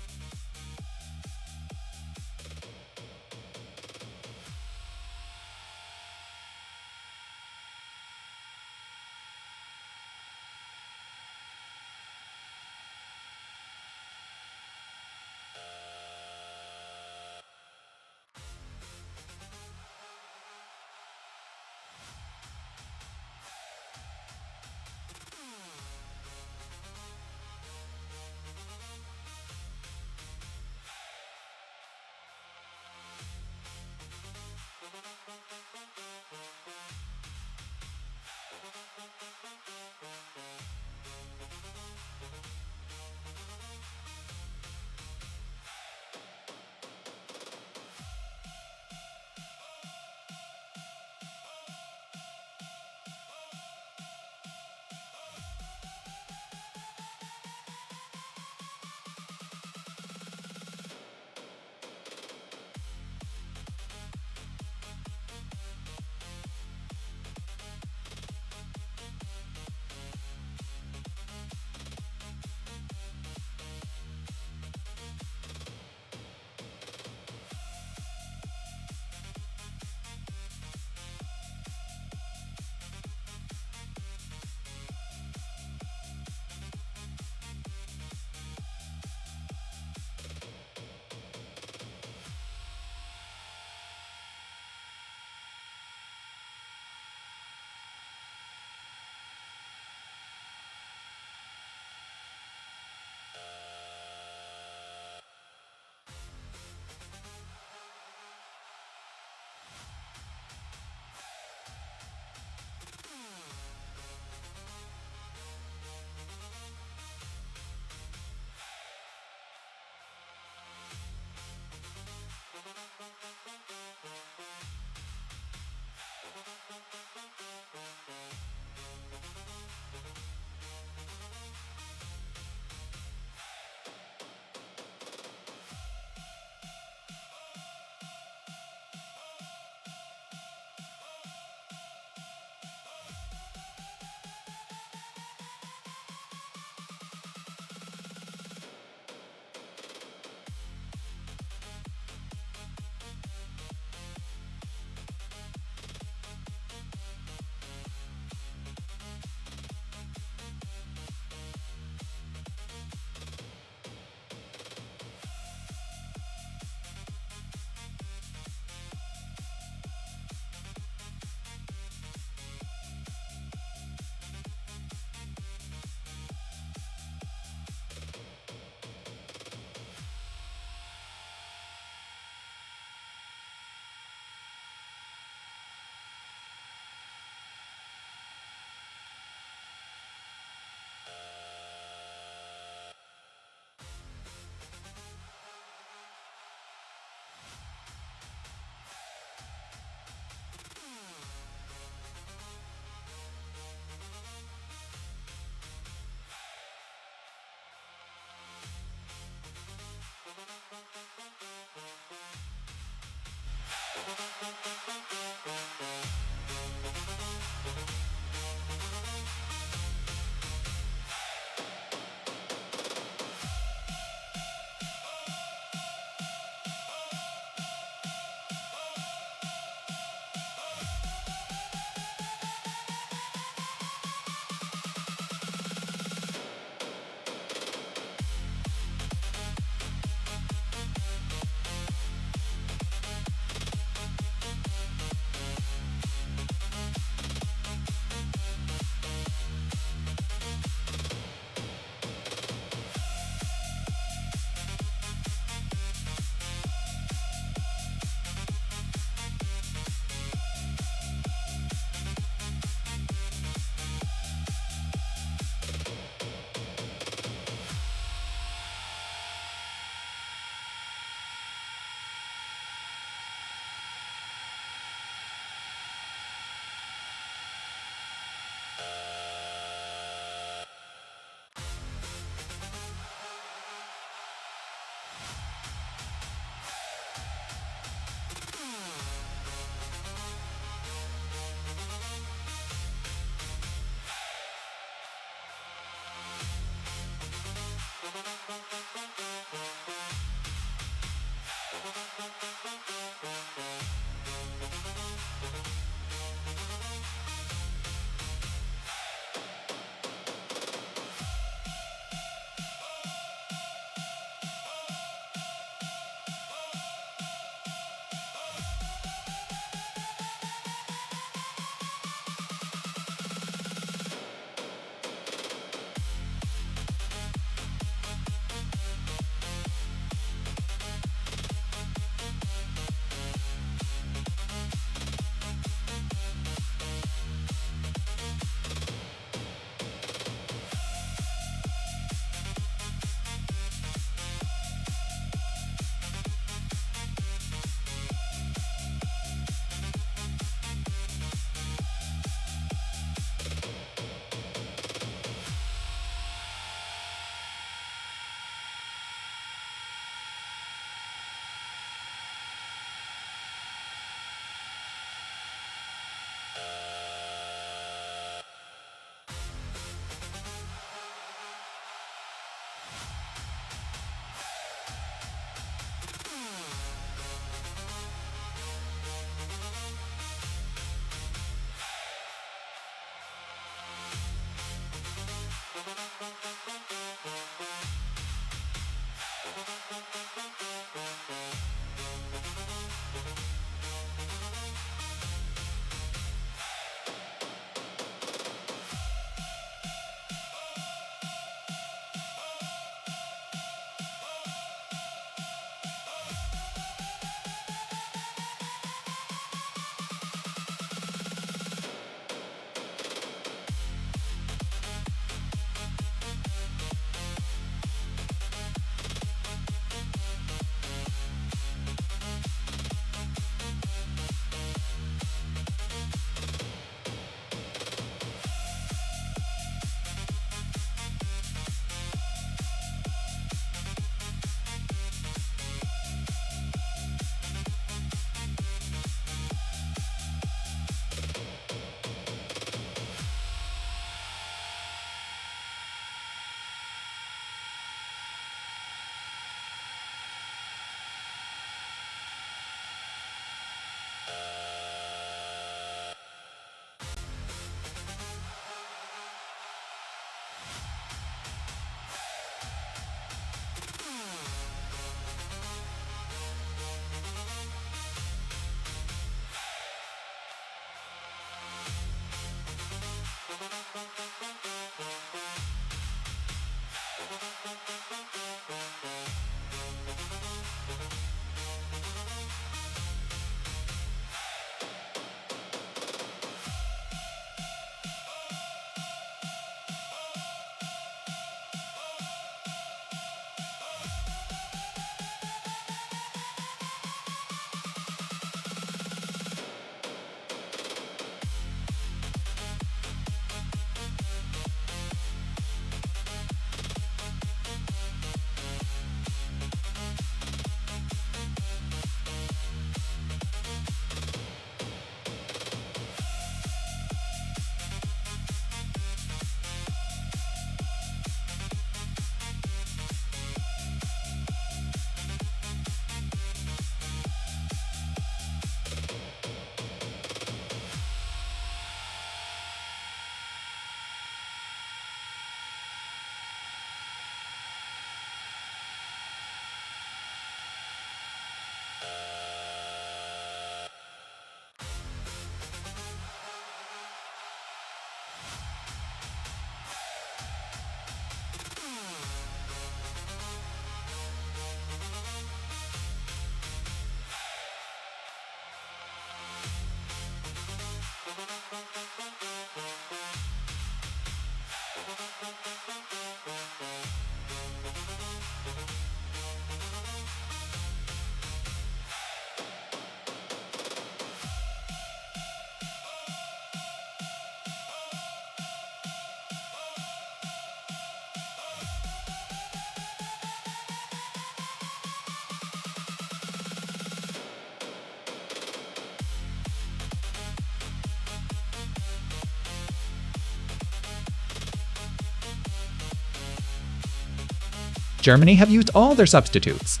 Germany have used all their substitutes.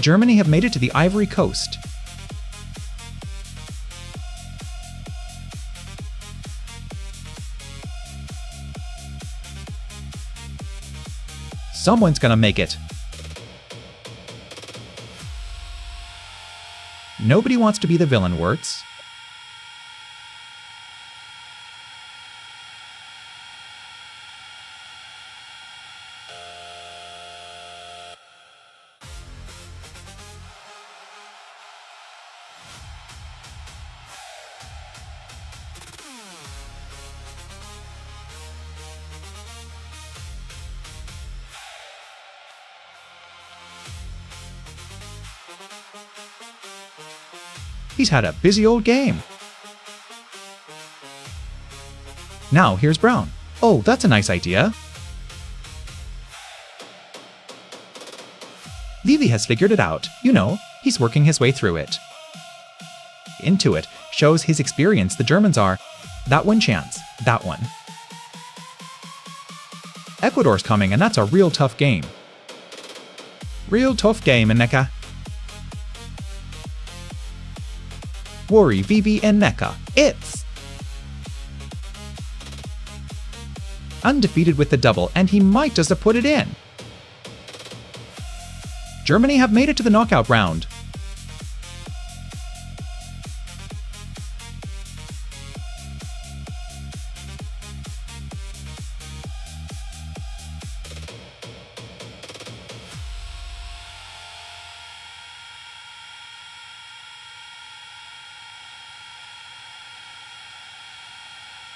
Germany have made it to the Ivory Coast. Someone's gonna make it. Nobody wants to be the villain, Wirtz. He's had a busy old game. Now here's Brown. Oh, that's a nice idea. Levy has figured it out. You know, he's working his way through it. Into it shows his experience. The Germans are. That one chance. That one. Ecuador's coming, and that's a real tough game. Real tough game, Neka. Worry, Vivi, and Neka. It's undefeated with the double, and he might just have put it in. Germany have made it to the knockout round.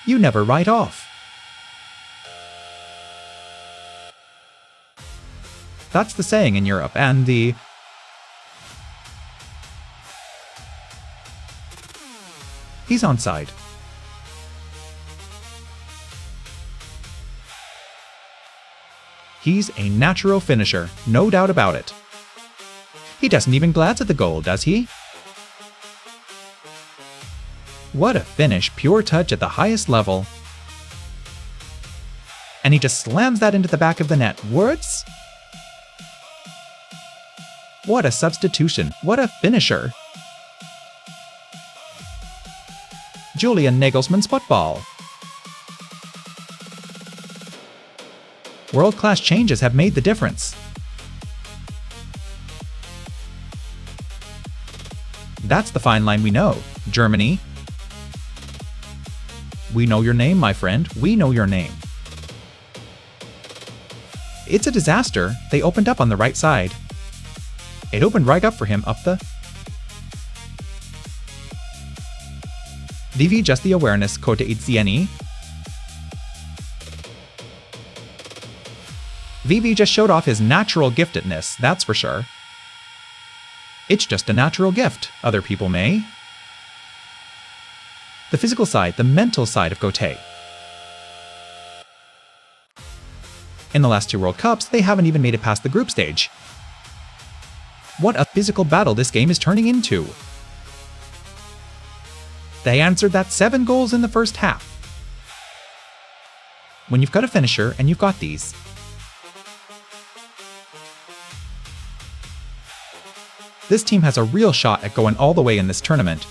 You never write off. That's the saying in Europe, and he's onside. He's a natural finisher, no doubt about it. He doesn't even glance at the goal, does he? What a finish, pure touch at the highest level. And he just slams that into the back of the net. Words? What a substitution, what a finisher. Julian Nagelsmann's football. World-class changes have made the difference. That's the fine line we know. Germany. We know your name, my friend. We know your name. It's a disaster. They opened up on the right side. It opened right up for him up the... Vivi just the awareness, Kote Itzieni. Vivi just showed off his natural giftedness, that's for sure. It's just a natural gift, other people may. The physical side, the mental side of Kote. In the last two World Cups, they haven't even made it past the group stage. What a physical battle this game is turning into. They answered that 7 goals in the first half. When you've got a finisher and you've got these, this team has a real shot at going all the way in this tournament.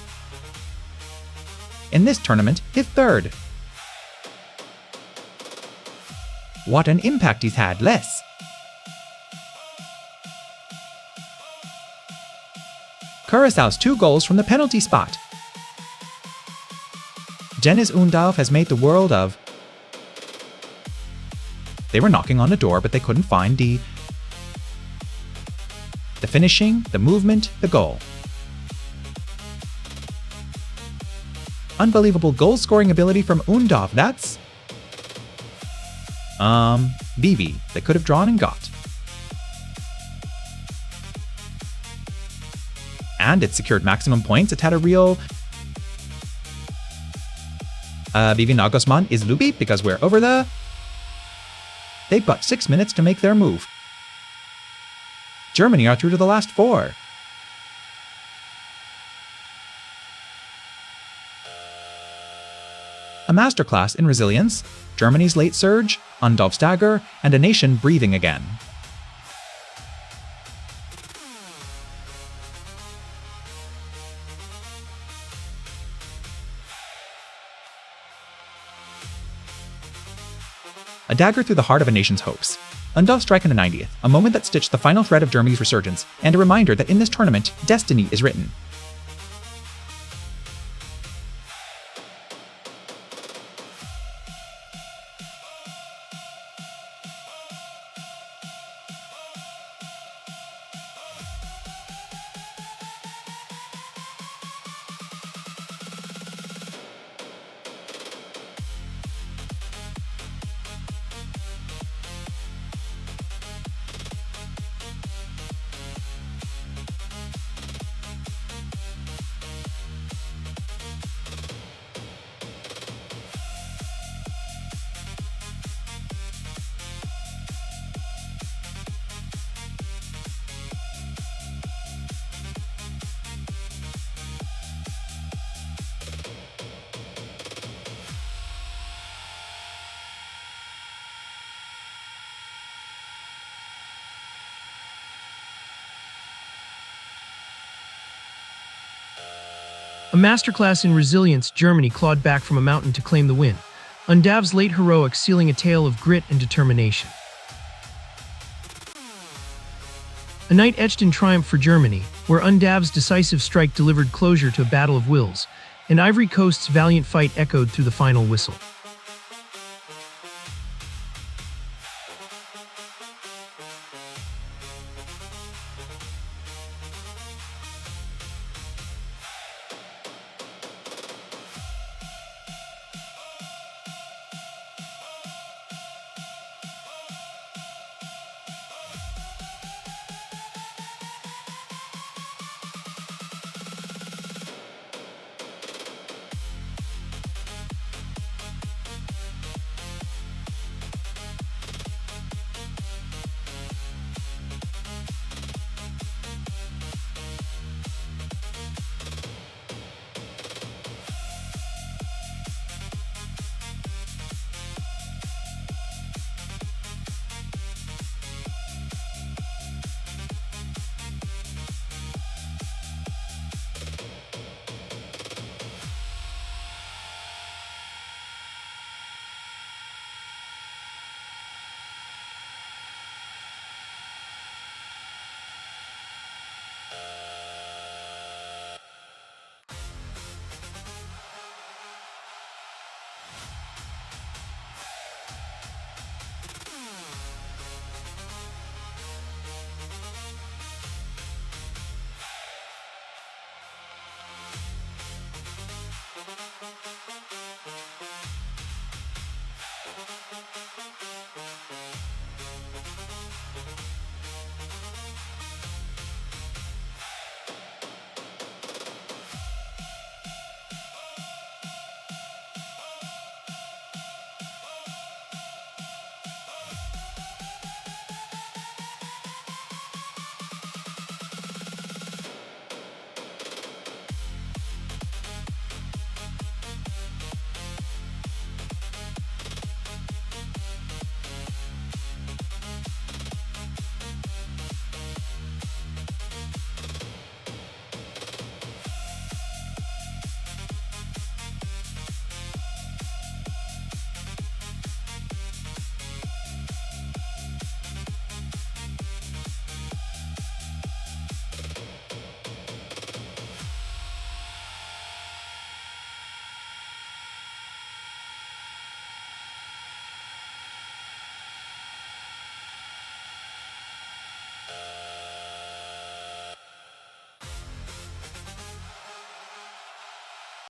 In this tournament, his third. What an impact he's had, Les. Curaçao's 2 goals from the penalty spot. Dennis Undav has made the world of... They were knocking on a door, but they couldn't find the finishing, the movement, the goal. Unbelievable goal-scoring ability from Undav, that's... Vivi, they could have drawn and got. And it secured maximum points. It had a real... Vivi Nagelsmann is loopy because we're over the... They've got 6 minutes to make their move. Germany are through to the last 4. A masterclass in resilience, Germany's late surge, Undav's dagger, and a nation breathing again. A dagger through the heart of a nation's hopes. Undav strike in the 90th, a moment that stitched the final thread of Germany's resurgence, and a reminder that in this tournament, destiny is written. A masterclass in resilience, Germany clawed back from a mountain to claim the win. Undav's late heroics sealing a tale of grit and determination. A night etched in triumph for Germany, where Undav's decisive strike delivered closure to a battle of wills, and Ivory Coast's valiant fight echoed through the final whistle.